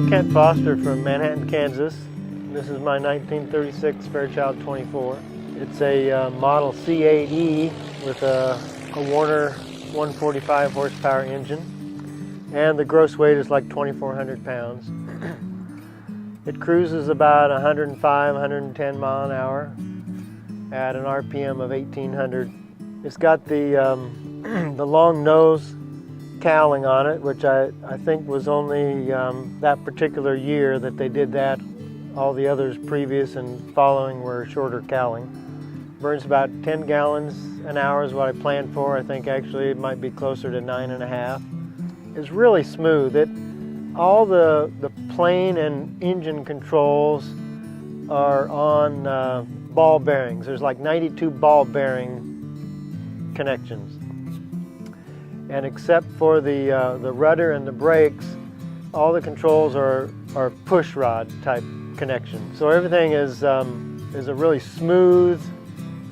Kent Foster from Manhattan, Kansas. This is my 1936 Fairchild 24. It's a model C8E with a Warner 145 horsepower engine, and the gross weight is like 2,400 pounds. It cruises about 105, 110 mile an hour at an RPM of 1,800. It's got the the long nose cowling on it, which I think was only that particular year that they did that. All the others previous and following were shorter cowling. Burns about 10 gallons an hour is what I planned for. I think actually it might be closer to 9.5. It's really smooth. All the plane and engine controls are on ball bearings. There's like 92 ball bearing connections. And except for the rudder and the brakes, all the controls are push rod type connections. So everything is a really smooth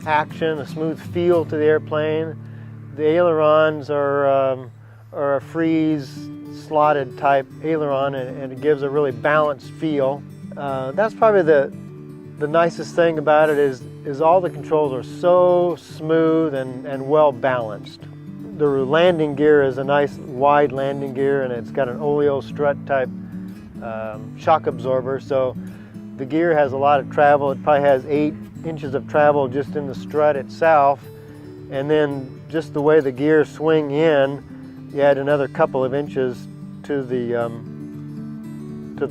action, a smooth feel to the airplane. The ailerons are a freeze slotted type aileron, and it gives a really balanced feel. That's probably the nicest thing about it is all the controls are so smooth and well balanced. The landing gear is a nice wide landing gear, and it's got an oleo strut type shock absorber, so the gear has a lot of travel. It probably has 8 inches of travel just in the strut itself, and then just the way the gears swing in, you add another couple of inches to the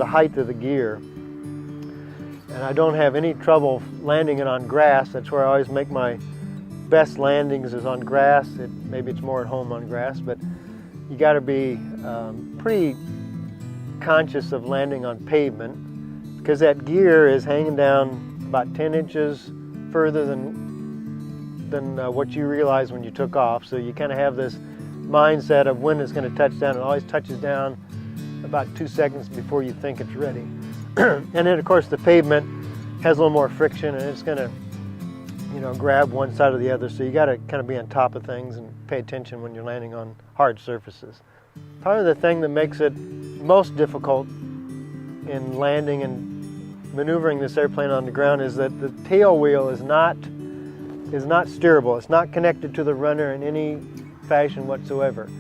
height of the gear. And I don't have any trouble landing it on grass. That's where I always make my best landings, is on grass. Maybe it's more at home on grass, but you got to be pretty conscious of landing on pavement, because that gear is hanging down about 10 inches further than what you realize when you took off. So you kind of have this mindset of when it's going to touch down. It always touches down about 2 seconds before you think it's ready. And then of course the pavement has a little more friction, and it's going to grab one side or the other, so you got to kind of be on top of things and pay attention when you're landing on hard surfaces. Probably the thing that makes it most difficult in landing and maneuvering this airplane on the ground is that the tail wheel is not steerable. It's not connected to the runner in any fashion whatsoever.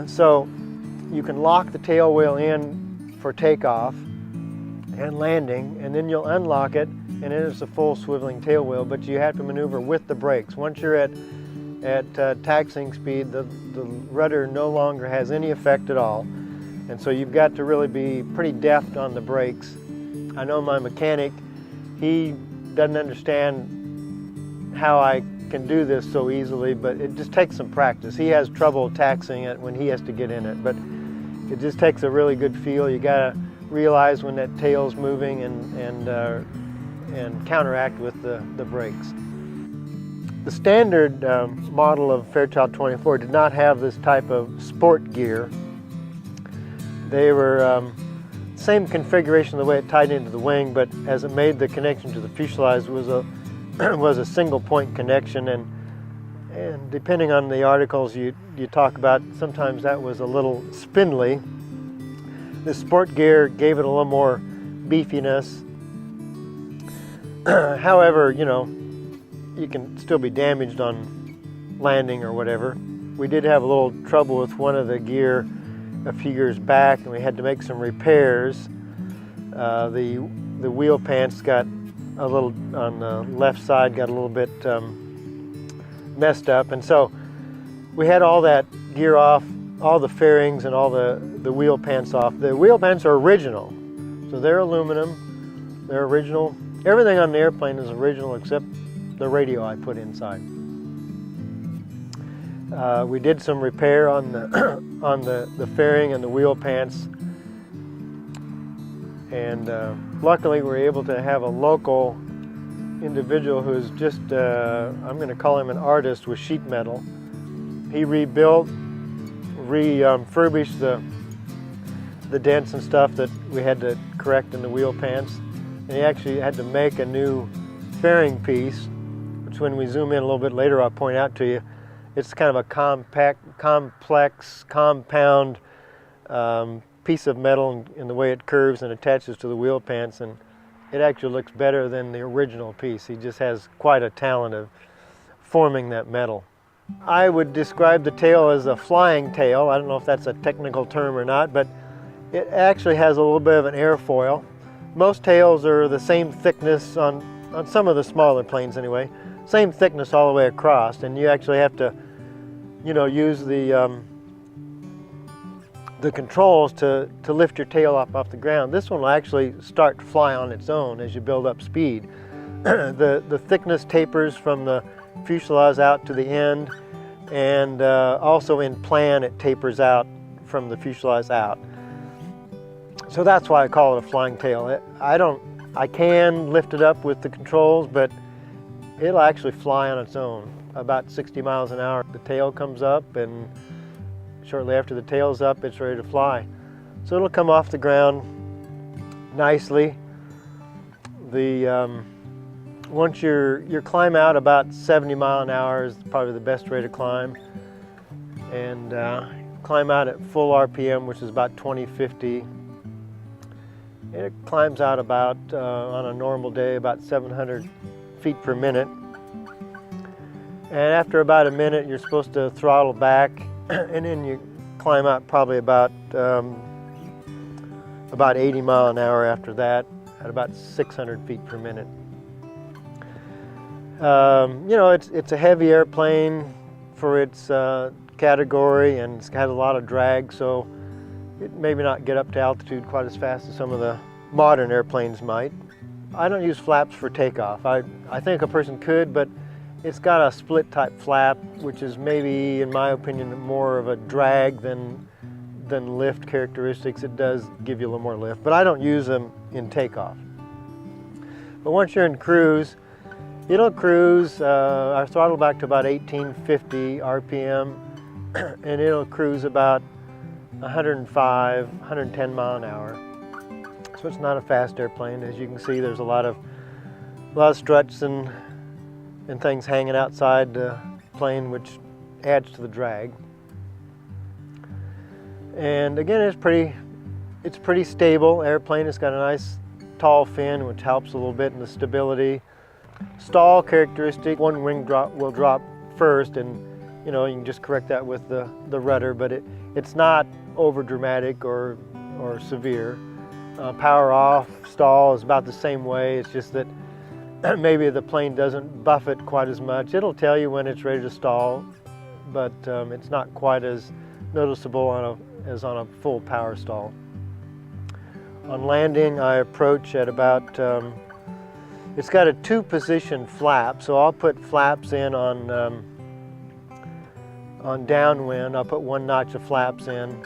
So you can lock the tail wheel in for takeoff and landing, and then you'll unlock it, and it is a full swiveling tail wheel, but you have to maneuver with the brakes. Once you're at taxiing speed, the rudder no longer has any effect at all, and so you've got to really be pretty deft on the brakes. I know my mechanic, he doesn't understand how I can do this so easily, but it just takes some practice. He has trouble taxiing it when he has to get in it, but it just takes a really good feel. You got to realize when that tail's moving and counteract with the brakes. The standard model of Fairchild 24 did not have this type of sport gear. They were same configuration, the way it tied into the wing, but as it made the connection to the fuselage was a single point connection, and depending on the articles you talk about, sometimes that was a little spindly. The sport gear gave it a little more beefiness. However, you can still be damaged on landing or whatever. We did have a little trouble with one of the gear a few years back, and we had to make some repairs. The wheel pants got a little, on the left side, got a little bit messed up, and so we had all that gear off, all the fairings and all the wheel pants off. The wheel pants are original, so they're aluminum, they're original. Everything on the airplane is original except the radio I put inside. We did some repair on the fairing and the wheel pants, and luckily we were able to have a local individual who's just, I'm going to call him an artist with sheet metal. He refurbished the dents and stuff that we had to correct in the wheel pants, and he actually had to make a new fairing piece, which when we zoom in a little bit later I'll point out to you. It's kind of a complex, compound piece of metal in the way it curves and attaches to the wheel pants, and it actually looks better than the original piece. He just has quite a talent of forming that metal. I would describe the tail as a flying tail. I don't know if that's a technical term or not, but it actually has a little bit of an airfoil. Most tails are the same thickness on some of the smaller planes anyway, same thickness all the way across, and you actually have to, use the controls to lift your tail up off the ground. This one will actually start to fly on its own as you build up speed. The thickness tapers from the fuselage out to the end, and also in plan it tapers out from the fuselage out. So that's why I call it a flying tail. I can lift it up with the controls, but it'll actually fly on its own. About 60 miles an hour, the tail comes up, and shortly after the tail's up, it's ready to fly. So it'll come off the ground nicely. Once your climb out about 70 miles an hour is probably the best rate to climb, and climb out at full RPM, which is about 2050. It climbs out about, on a normal day, about 700 feet per minute. And after about a minute, you're supposed to throttle back, and then you climb out probably about 80 miles an hour after that, at about 600 feet per minute. It's a heavy airplane for its category, and it's got a lot of drag, so it maybe not get up to altitude quite as fast as some of the modern airplanes might. I don't use flaps for takeoff. I think a person could, but it's got a split type flap, which is maybe, in my opinion, more of a drag than lift characteristics. It does give you a little more lift, but I don't use them in takeoff. But once you're in cruise, it'll cruise, I throttle back to about 1850 RPM, and it'll cruise about 105, 110 mile an hour. So it's not a fast airplane. As you can see, there's a lot of struts and things hanging outside the plane, which adds to the drag. And again, it's pretty stable airplane. It's got a nice tall fin, which helps a little bit in the stability. Stall characteristic, one wing will drop first, and you can just correct that with the rudder, but it's not over dramatic or severe. Power off, stall is about the same way. It's just that maybe the plane doesn't buffet quite as much. It'll tell you when it's ready to stall, but it's not quite as noticeable as on a full power stall. On landing, I approach at about, it's got a 2-position flap, so I'll put flaps in on downwind. I'll put 1 notch of flaps in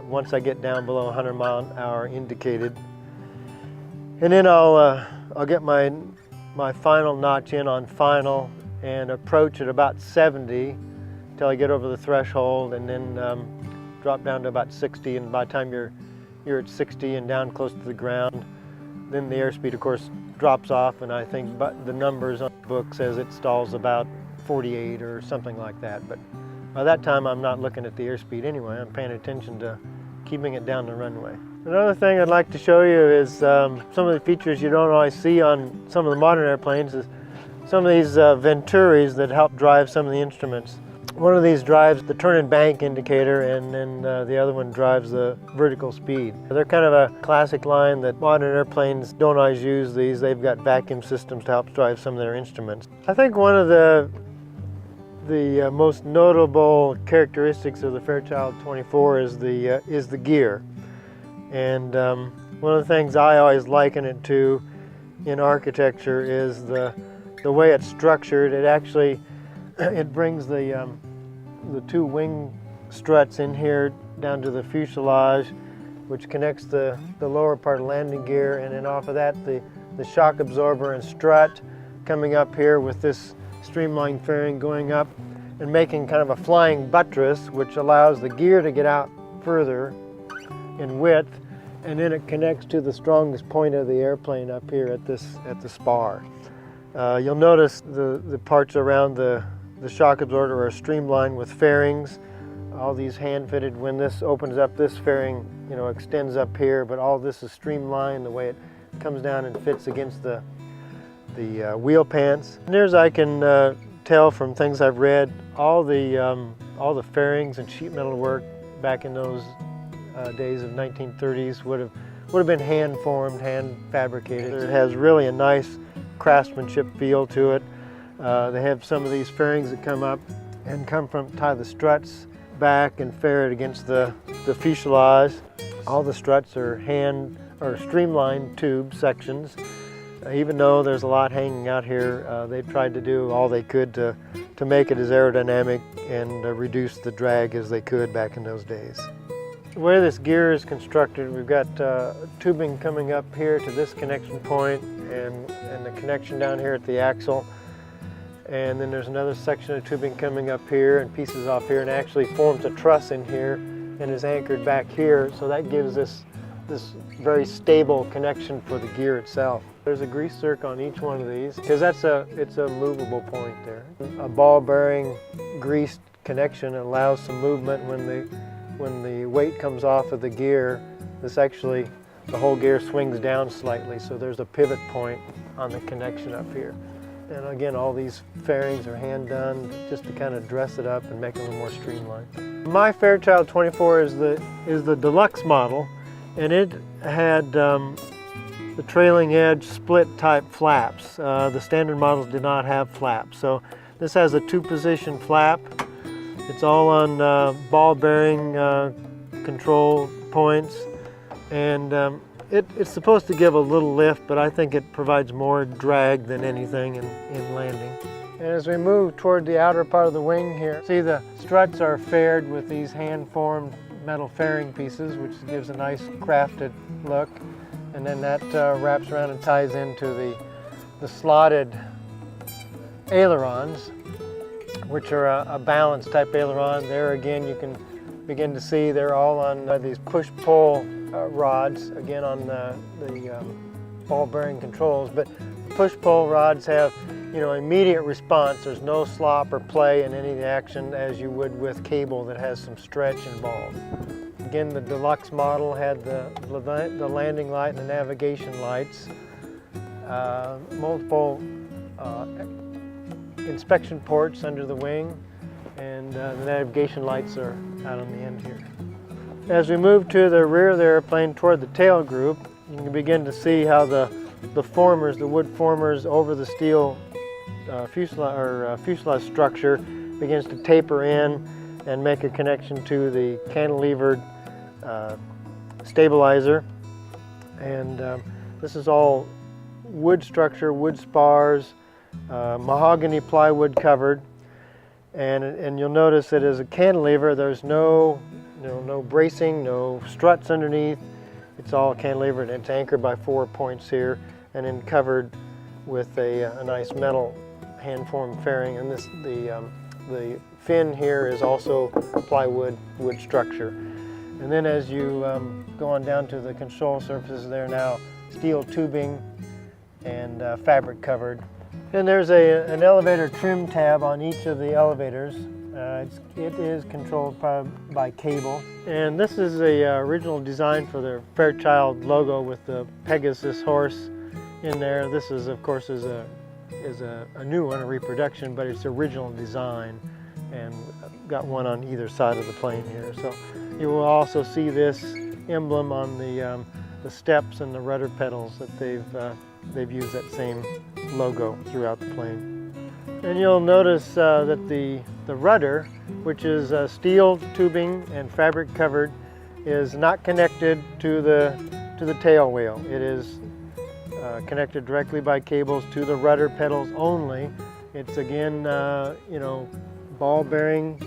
once I get down below 100 mile an hour indicated. And then I'll get my final notch in on final and approach at about 70 until I get over the threshold, and then drop down to about 60, and by the time you're at 60 and down close to the ground, then the airspeed of course drops off, and I think the numbers on the book says it stalls about 48 or something like that. But by that time I'm not looking at the airspeed anyway. I'm paying attention to keeping it down the runway. Another thing I'd like to show you is some of the features you don't always see on some of the modern airplanes is some of these venturis that help drive some of the instruments. One of these drives the turn and bank indicator, and then the other one drives the vertical speed. They're kind of a classic line that modern airplanes don't always use these. They've got vacuum systems to help drive some of their instruments. I think one of the most notable characteristics of the Fairchild 24 is the gear. And one of the things I always liken it to in architecture is the way it's structured. It actually brings the 2 wing struts in here down to the fuselage, which connects the lower part of landing gear, and then off of that the shock absorber and strut coming up here with this streamlined fairing going up and making kind of a flying buttress, which allows the gear to get out further in width, and then it connects to the strongest point of the airplane up here at the spar. You'll notice the parts around the shock absorber are streamlined with fairings. all these hand-fitted. When this opens up, this fairing, you know, extends up here, but all this is streamlined the way it comes down and fits against the wheel pants. And there's, I can tell from things I've read, all the fairings and sheet metal work back in those days of 1930s would have been hand formed, hand fabricated. It has really a nice craftsmanship feel to it. They have some of these fairings that come up and tie the struts back and fair it against the fuselage. All the struts are streamlined tube sections. Even though there's a lot hanging out here, they've tried to do all they could to make it as aerodynamic and reduce the drag as they could back in those days. The way this gear is constructed, we've got tubing coming up here to this connection point and the connection down here at the axle. And then there's another section of tubing coming up here and pieces off here, and actually forms a truss in here and is anchored back here. So that gives this very stable connection for the gear itself. There's a grease zerk on each one of these because it's a movable point there. A ball bearing greased connection allows some movement when the weight comes off of the gear. The whole gear swings down slightly, so there's a pivot point on the connection up here. And again, all these fairings are hand done just to kind of dress it up and make it a little more streamlined. My Fairchild 24 is the deluxe model, and it had the trailing edge split type flaps. The standard models did not have flaps. So this has a 2-position flap. It's all on ball bearing control points, and it's supposed to give a little lift, but I think it provides more drag than anything in landing. And as we move toward the outer part of the wing here, see the struts are faired with these hand-formed metal fairing pieces, which gives a nice crafted look. And then that wraps around and ties into the slotted ailerons, which are a balanced type aileron. There again, you can begin to see they're all on these push-pull rods, again on the ball bearing controls. But push-pull rods have, you know, immediate response. There's no slop or play in any of the action as you would with cable that has some stretch involved. Again, the deluxe model had the landing light and the navigation lights, multiple inspection ports under the wing, and the navigation lights are out on the end here. As we move to the rear of the airplane toward the tail group, you can begin to see how the wood formers over the steel fuselage structure begins to taper in and make a connection to the cantilevered stabilizer. And this is all wood structure, wood spars, mahogany plywood covered. And you'll notice that as a cantilever, there's no bracing, no struts underneath. It's all cantilevered, and it's anchored by 4 points here, and then covered with a nice metal hand-formed fairing. And the fin here is also plywood wood structure. And then as you go on down to the control surfaces, they're now steel tubing and fabric covered. And there's an elevator trim tab on each of the elevators. It is controlled by cable. And this is the original design for the Fairchild logo with the Pegasus horse in there. This is, of course, is a new one, a reproduction, but it's original design, and got one on either side of the plane here. So you will also see this emblem on the steps and the rudder pedals that they've used that same logo throughout the plane. And you'll notice that the rudder, which is steel tubing and fabric covered, is not connected to the tail wheel. It is connected directly by cables to the rudder pedals only. It's again, ball bearing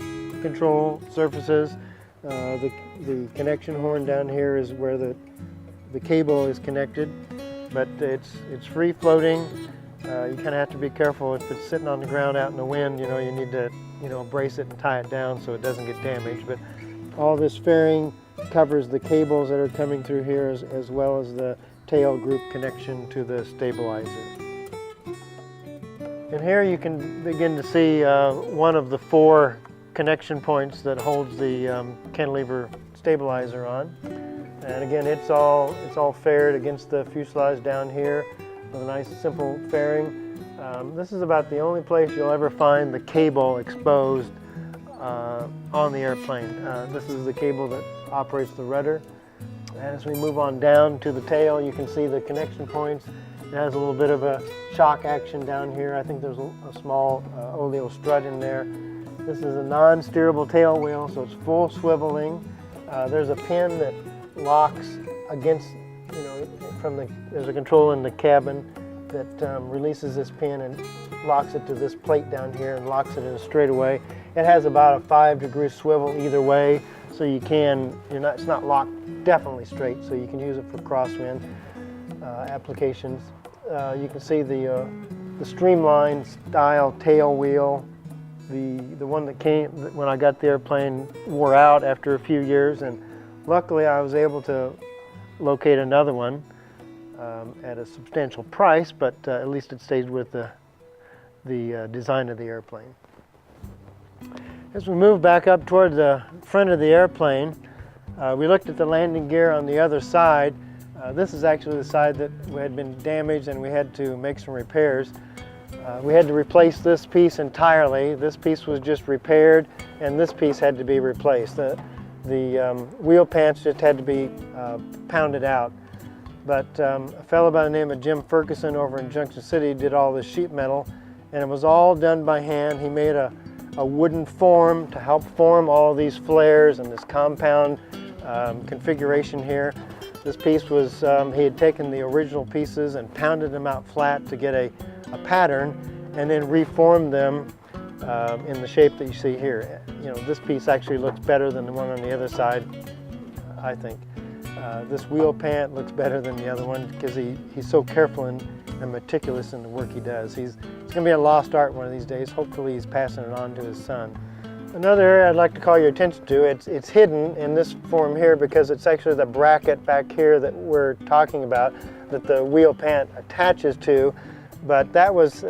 control surfaces. The connection horn down here is where the cable is connected, but it's free floating. You kind of have to be careful if it's sitting on the ground out in the wind. You need to brace it and tie it down so it doesn't get damaged. But all this fairing covers the cables that are coming through here, as well as the tail group connection to the stabilizer. And here you can begin to see one of the 4 connection points that holds the cantilever stabilizer on. And again, it's all faired against the fuselage down here with a nice simple fairing. This is about the only place you'll ever find the cable exposed on the airplane. This is the cable that operates the rudder. And as we move on down to the tail, you can see the connection points. It has a little bit of a shock action down here. I think there's a small oleo strut in there. This is a non-steerable tail wheel, so it's full swiveling. There's a pin that locks against, there's a control in the cabin that releases this pin and locks it to this plate down here and locks it in a straightaway. It has about a 5-degree swivel either way, so you can, it's not locked definitely straight, so you can use it for crosswind applications. You can see the streamlined style tail wheel. The one that came when I got the airplane wore out after a few years, and luckily I was able to locate another one at a substantial price, but at least it stayed with the design of the airplane. As we move back up toward the front of the airplane, we looked at the landing gear on the other side. This is actually the side that had been damaged and we had to make some repairs. We had to replace this piece entirely. This piece was just repaired and this piece had to be replaced. The wheel pants just had to be pounded out. But a fellow by the name of Jim Ferguson over in Junction City did all this sheet metal, and it was all done by hand. He made a wooden form to help form all these flares and this compound configuration here. This piece was, he had taken the original pieces and pounded them out flat to get a pattern and then reformed them in the shape that you see here. This piece actually looks better than the one on the other side, I think. This wheel pant looks better than the other one because he's so careful and meticulous in the work he does. It's going to be a lost art one of these days. Hopefully he's passing it on to his son. Another area I'd like to call your attention to, it's hidden in this form here because it's actually the bracket back here that we're talking about that the wheel pant attaches to, but that was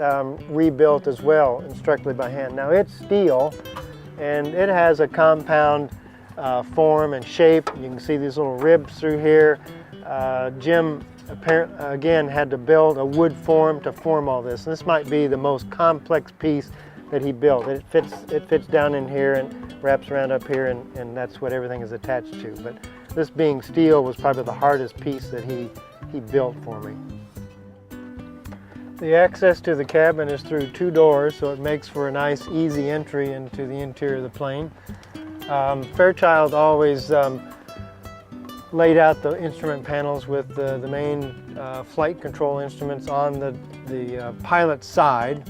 rebuilt as well, instructively by hand. Now it's steel and it has a compound form and shape. You can see these little ribs through here. Jim again had to build a wood form to form all this. And this might be the most complex piece that he built. It fits down in here and wraps around up here, and that's what everything is attached to. But this being steel was probably the hardest piece that he built for me. The access to the cabin is through 2 doors, so it makes for a nice easy entry into the interior of the plane. Fairchild always laid out the instrument panels with the main flight control instruments on the pilot's side,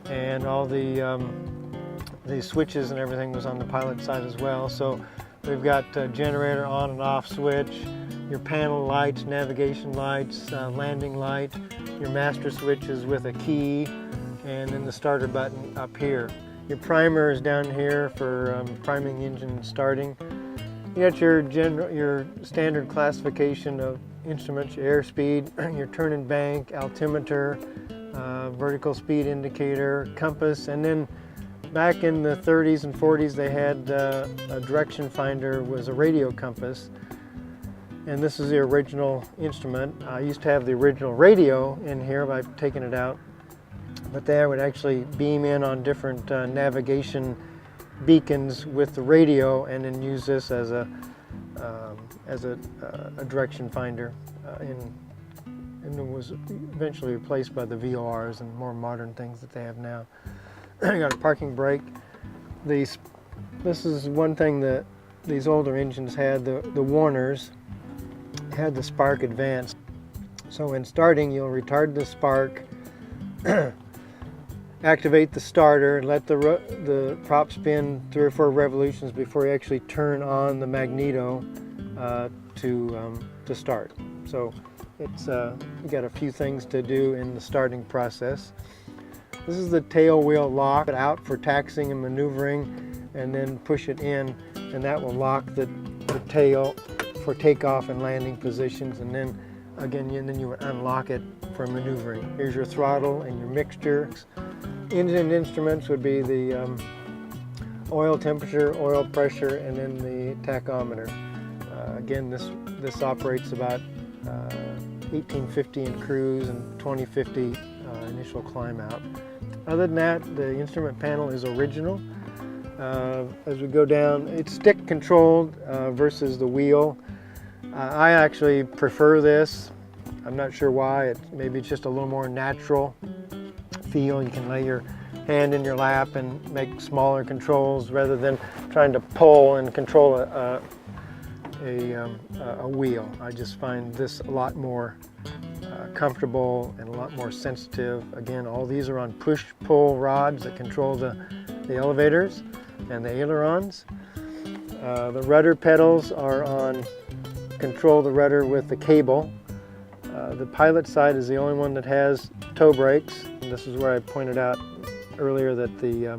and all the switches and everything was on the pilot's side as well. So we've got generator on and off switch, your panel lights, navigation lights, landing light, your master switches with a key, and then the starter button up here. Your primer is down here for priming the engine and starting. You got your standard classification of instruments, your airspeed, your turn and bank, altimeter, vertical speed indicator, compass, and then back in the 30s and 40s they had a direction finder, was a radio compass, and this is the original instrument. I used to have the original radio in here, but I've taken it out. But they would actually beam in on different navigation beacons with the radio, and then use this as a direction finder. And it was eventually replaced by the VORs and more modern things that they have now. You got a parking brake. This is one thing that these older engines had. The Warners had the spark advance. So in starting, you'll retard the spark, activate the starter, and let the prop spin 3 or 4 revolutions before you actually turn on the magneto to start. So it's you got a few things to do in the starting process. This is the tail wheel lock, out for taxiing and maneuvering, and then push it in, and that will lock the tail for takeoff and landing positions, and then again you would unlock it for maneuvering. Here's your throttle and your mixture. Engine instruments would be the oil temperature, oil pressure, and then the tachometer. Again, this operates about 1850 in cruise and 2050 initial climb out. Other than that, the instrument panel is original. As we go down, it's stick controlled versus the wheel. I actually prefer this. I'm not sure why. Maybe it's just a little more natural feel. You can lay your hand in your lap and make smaller controls rather than trying to pull and control a wheel. I just find this a lot more comfortable and a lot more sensitive. Again, all these are on push-pull rods that control the elevators and the ailerons. The rudder pedals are on control the rudder with the cable. The pilot side is the only one that has toe brakes. And this is where I pointed out earlier that the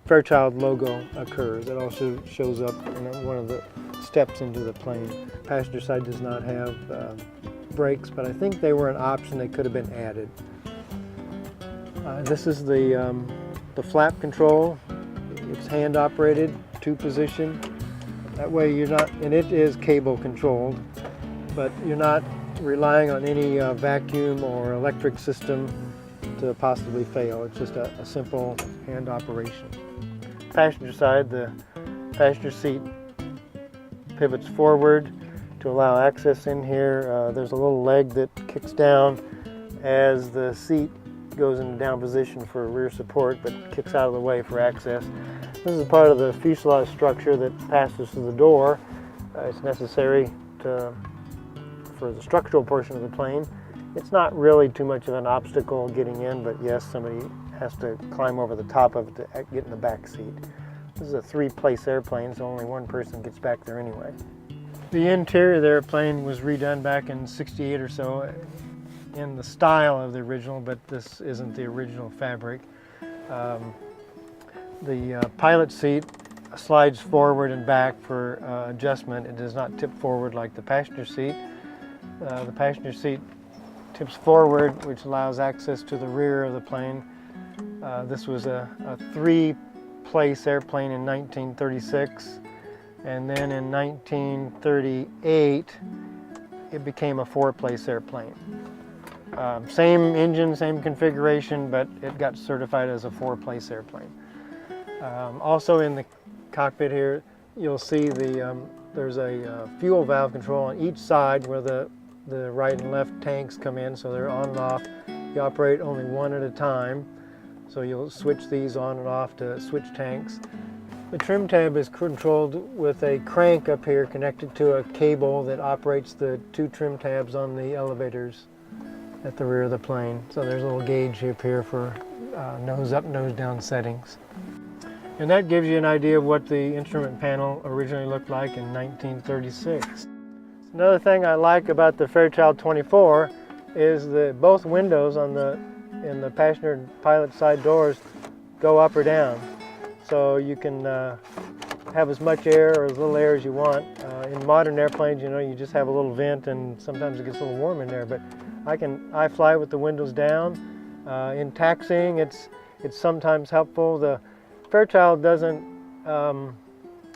Fairchild logo occurs. It also shows up in one of the steps into the plane. Passenger side does not have brakes, but I think they were an option. They could have been added. This is the flap control. It's hand operated, 2-position. That way you're not, and it is cable controlled, but you're not relying on any vacuum or electric system to possibly fail. It's just a simple hand operation. Passenger side, the passenger seat pivots forward to allow access in here. There's a little leg that kicks down as the seat goes into down position for rear support, but kicks out of the way for access. This is part of the fuselage structure that passes through the door. It's necessary for the structural portion of the plane. It's not really too much of an obstacle getting in, but yes, somebody has to climb over the top of it to get in the back seat. This is a 3-place airplane, so only one person gets back there anyway. The interior of the airplane was redone back in '68 or so in the style of the original, but this isn't the original fabric. The pilot seat slides forward and back for adjustment. It does not tip forward like the passenger seat. The passenger seat tips forward, which allows access to the rear of the plane. This was a 3-place airplane in 1936, and then in 1938 it became a 4-place airplane. Same engine, same configuration, but it got certified as a 4-place airplane. Also in the cockpit here, you'll see there's a fuel valve control on each side where the right and left tanks come in, so they're on and off. You operate only one at a time, so you'll switch these on and off to switch tanks. The trim tab is controlled with a crank up here connected to a cable that operates the 2 trim tabs on the elevators at the rear of the plane. So there's a little gauge up here for nose up, nose down settings. And that gives you an idea of what the instrument panel originally looked like in 1936. Another thing I like about the Fairchild 24 is that both windows in the passenger and pilot side doors go up or down. So you can have as much air or as little air as you want. In modern airplanes, you know, you just have a little vent and sometimes it gets a little warm in there, but I fly with the windows down. In taxiing, it's sometimes helpful. The Fairchild doesn't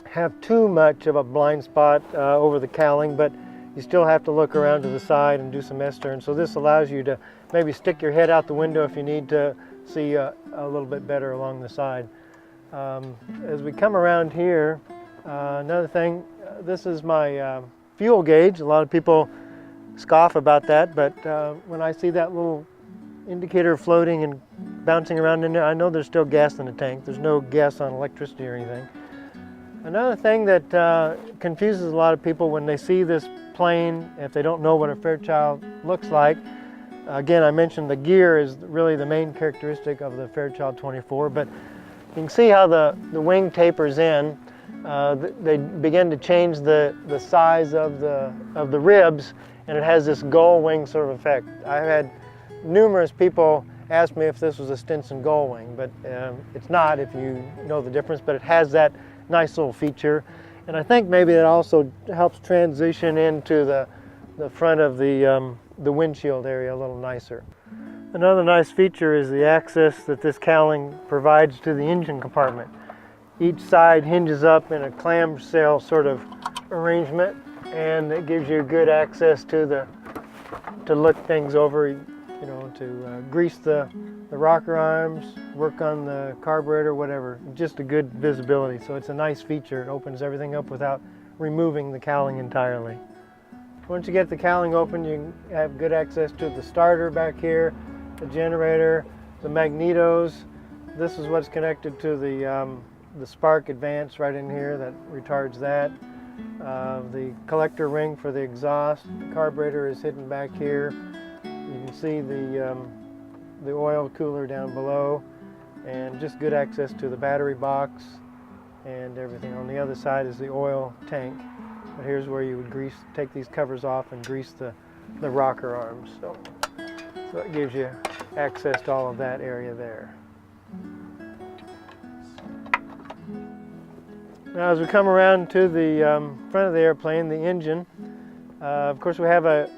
have too much of a blind spot over the cowling, but you still have to look around to the side and do some S-turn. So this allows you to maybe stick your head out the window if you need to see a little bit better along the side. As we come around here, another thing, this is my fuel gauge. A lot of people scoff about that, but when I see that little indicator floating and bouncing around in there, I know there's still gas in the tank. There's no gas on electricity or anything. Another thing that confuses a lot of people when they see this plane, if they don't know what a Fairchild looks like, again, I mentioned the gear is really the main characteristic of the Fairchild 24, but you can see how the wing tapers in. They begin to change the size of the ribs, and it has this gull wing sort of effect. I've had numerous people ask me if this was a Stinson gull wing, but it's not if you know the difference, but it has that nice little feature. And I think maybe it also helps transition into the front of the windshield area a little nicer. Another nice feature is the access that this cowling provides to the engine compartment. Each side hinges up in a clamshell sort of arrangement, and it gives you good access to look things over, you know, to grease the rocker arms, work on the carburetor, whatever. Just a good visibility. So it's a nice feature. It opens everything up without removing the cowling entirely. Once you get the cowling open, you have good access to the starter back here, the generator, the magnetos. This is what's connected to the spark advance right in here that retards that. The collector ring for the exhaust. The carburetor is hidden back here. You can see the oil cooler down below, and just good access to the battery box and everything. On the other side is the oil tank. But here's where you would take these covers off and grease the rocker arms. So it gives you access to all of that area there. Now as we come around to the front of the airplane, the engine, of course we have a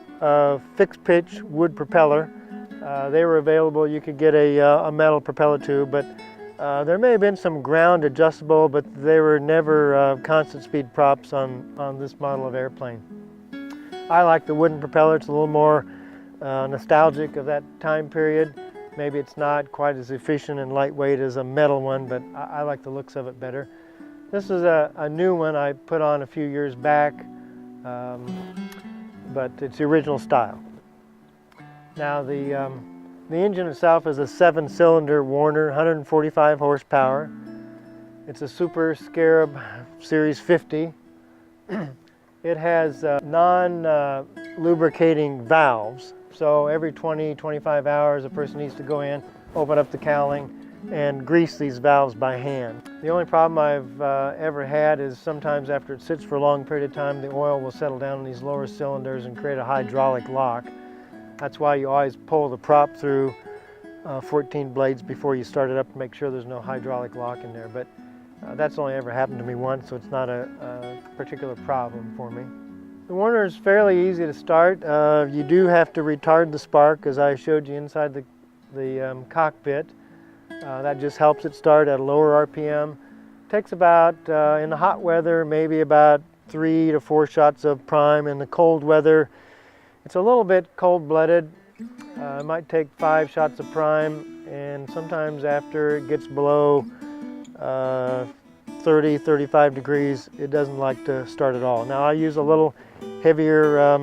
fixed pitch wood propeller. They were available. You could get a metal propeller too, but there may have been some ground adjustable, but they were never constant speed props on this model of airplane. I like the wooden propeller. It's a little more nostalgic of that time period. Maybe it's not quite as efficient and lightweight as a metal one, but I like the looks of it better. This is a new one I put on a few years back, but it's the original style. Now the engine itself is a 7-cylinder Warner, 145 horsepower. It's a Super Scarab Series 50. It has non-lubricating valves, so every 20-25 hours a person needs to go in, open up the cowling, and grease these valves by hand. The only problem I've ever had is sometimes after it sits for a long period of time, the oil will settle down in these lower cylinders and create a hydraulic lock. That's why you always pull the prop through 14 blades before you start it up to make sure there's no hydraulic lock in there. But that's only ever happened to me once, so it's not a particular problem for me. The Warner is fairly easy to start. You do have to retard the spark, as I showed you inside the cockpit. That just helps it start at a lower RPM. Takes about, in the hot weather, maybe about 3 to 4 shots of prime. In the cold weather, it's a little bit cold-blooded. It might take 5 shots of prime, and sometimes after it gets below 30, 35 degrees, it doesn't like to start at all. Now I use a little heavier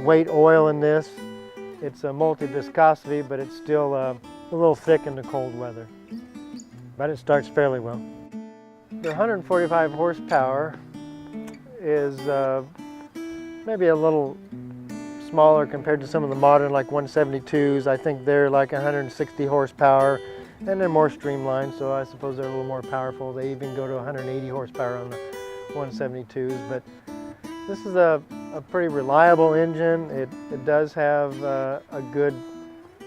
weight oil in this. It's a multi-viscosity, but it's still a little thick in the cold weather. But it starts fairly well. The 145 horsepower is maybe a little smaller compared to some of the modern like 172s. I think they're like 160 horsepower, and they're more streamlined, so I suppose they're a little more powerful. They even go to 180 horsepower on the 172s, but this is a pretty reliable engine. It does have a good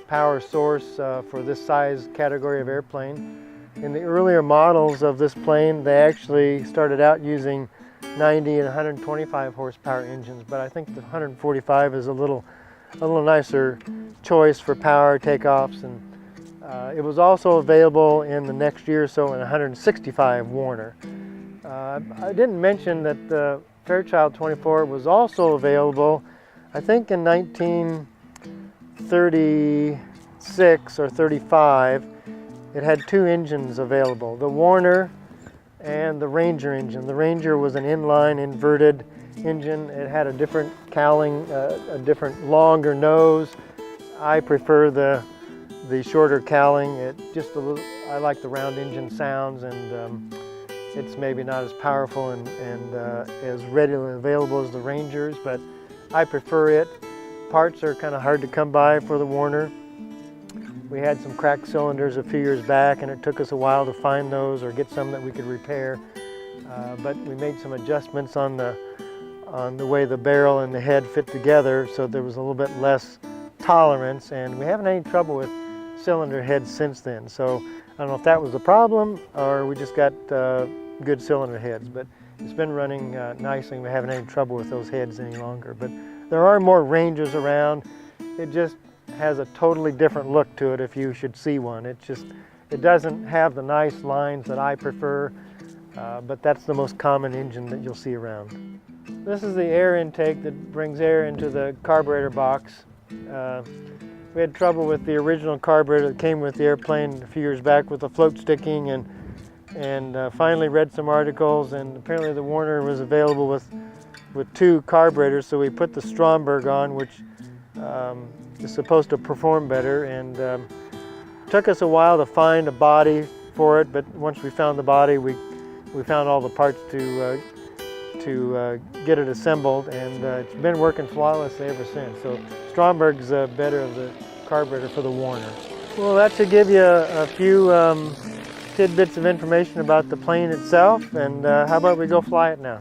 power source for this size category of airplane. In the earlier models of this plane, they actually started out using 90 and 125 horsepower engines, but I think the 145 is a little nicer choice for power takeoffs, and it was also available in the next year or so in 165 Warner. I didn't mention that the Fairchild 24 was also available, I think in 1936 or 35. It had 2 engines available, the Warner and the Ranger engine. The Ranger was an inline inverted engine. It had a different cowling, a different longer nose. I prefer the shorter cowling. I like the round engine sounds, and it's maybe not as powerful and as readily available as the Rangers, but I prefer it. Parts are kind of hard to come by for the Warner. We had some cracked cylinders a few years back, and it took us a while to find those or get some that we could repair. But we made some adjustments on the way the barrel and the head fit together, so there was a little bit less tolerance, and we haven't had any trouble with cylinder heads since then. So I don't know if that was the problem or we just got good cylinder heads, but it's been running nicely, and we haven't had any trouble with those heads any longer. But there are more Rangers around. It just has a totally different look to it if you should see one. It's It doesn't have the nice lines that I prefer, but that's the most common engine that you'll see around. This is the air intake that brings air into the carburetor box. We had trouble with the original carburetor that came with the airplane a few years back with the float sticking, and finally read some articles, and apparently the Warner was available with two carburetors, so we put the Stromberg on, which is supposed to perform better, and took us a while to find a body for it, but once we found the body, we found all the parts to get it assembled, and it's been working flawlessly ever since. So Stromberg's better of the carburetor for the Warner. Well, that should give you a few tidbits of information about the plane itself, and how about we go fly it now?